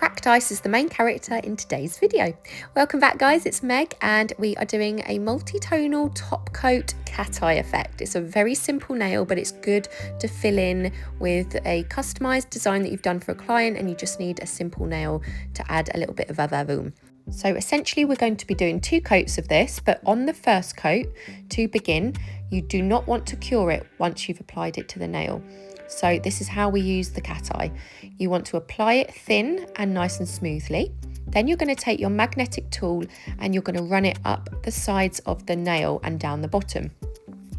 Cracked Ice is the main character in today's video. Welcome back guys, it's Meg and we are doing a multi-tonal top coat cat eye effect. It's a very simple nail, but it's good to fill in with a customized design that you've done for a client and you just need a simple nail to add a little bit of va-va-voom. So essentially we're going to be doing 2 coats of this, but on the first coat, to begin, you do not want to cure it once you've applied it to the nail. So this is how we use the cat eye. You want to apply it thin and nice and smoothly. Then you're going to take your magnetic tool and you're going to run it up the sides of the nail and down the bottom.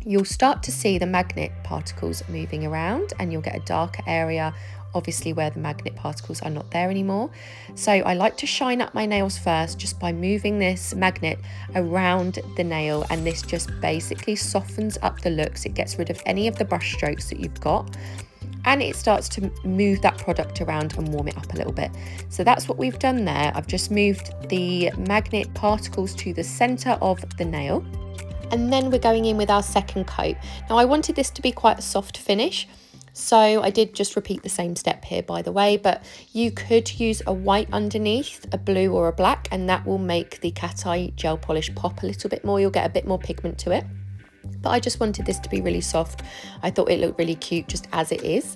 You'll start to see the magnet particles moving around and you'll get a darker area, obviously where the magnet particles are not there anymore. So I like to shine up my nails first just by moving this magnet around the nail, and this just basically softens up the looks. It gets rid of any of the brush strokes that you've got and it starts to move that product around and warm it up a little bit. So that's what we've done there. I've just moved the magnet particles to the center of the nail, and then we're going in with our second coat. Now I wanted this to be quite a soft finish, so I did just repeat the same step here, by the way, but you could use a white underneath, a blue or a black, and that will make the cat eye gel polish pop a little bit more. You'll get a bit more pigment to it. But I just wanted this to be really soft. I thought it looked really cute just as it is.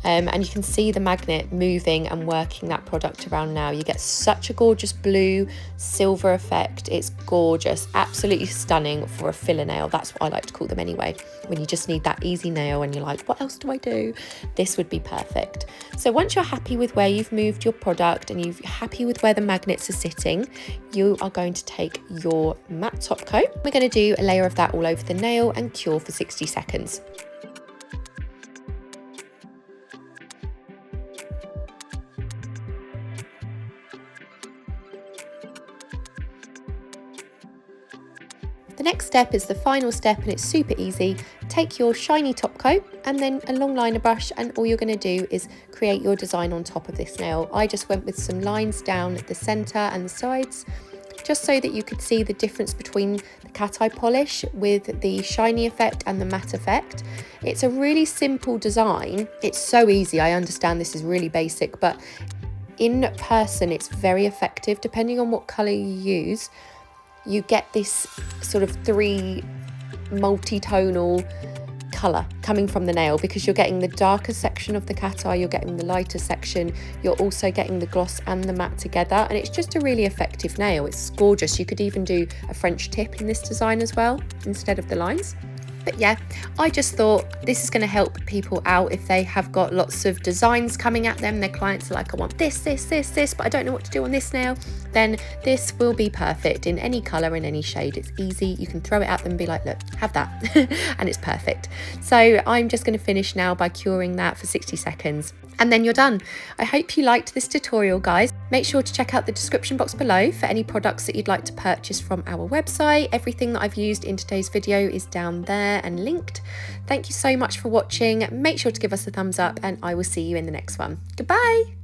And you can see the magnet moving and working that product around now. You get such a gorgeous blue silver effect. It's gorgeous, absolutely stunning for a filler nail. That's what I like to call them anyway. When you just need that easy nail and you're like, what else do I do? This would be perfect. So once you're happy with where you've moved your product and you're happy with where the magnets are sitting, you are going to take your matte top coat. We're going to do a layer of that all over the nail and cure for 60 seconds. The next step is the final step and it's super easy. Take your shiny top coat and then a long liner brush, and all you're going to do is create your design on top of this nail. I just went with some lines down the center and the sides, just so that you could see the difference between the cat eye polish with the shiny effect and the matte effect. It's a really simple design. It's so easy. I understand this is really basic, but in person it's very effective. Depending on what color you use, you get this sort of 3 multi-tonal colour coming from the nail, because you're getting the darker section of the cat eye, you're getting the lighter section, you're also getting the gloss and the matte together, and it's just a really effective nail. It's gorgeous. You could even do a French tip in this design as well instead of the lines. But yeah, I just thought this is going to help people out if they have got lots of designs coming at them. Their clients are like, I want this, but I don't know what to do on this nail. Then this will be perfect in any colour, in any shade. It's easy. You can throw it at them and be like, look, have that. And it's perfect. So I'm just going to finish now by curing that for 60 seconds. And then you're done. I hope you liked this tutorial, guys. Make sure to check out the description box below for any products that you'd like to purchase from our website. Everything that I've used in today's video is down there and linked. Thank you so much for watching. Make sure to give us a thumbs up and I will see you in the next one. Goodbye.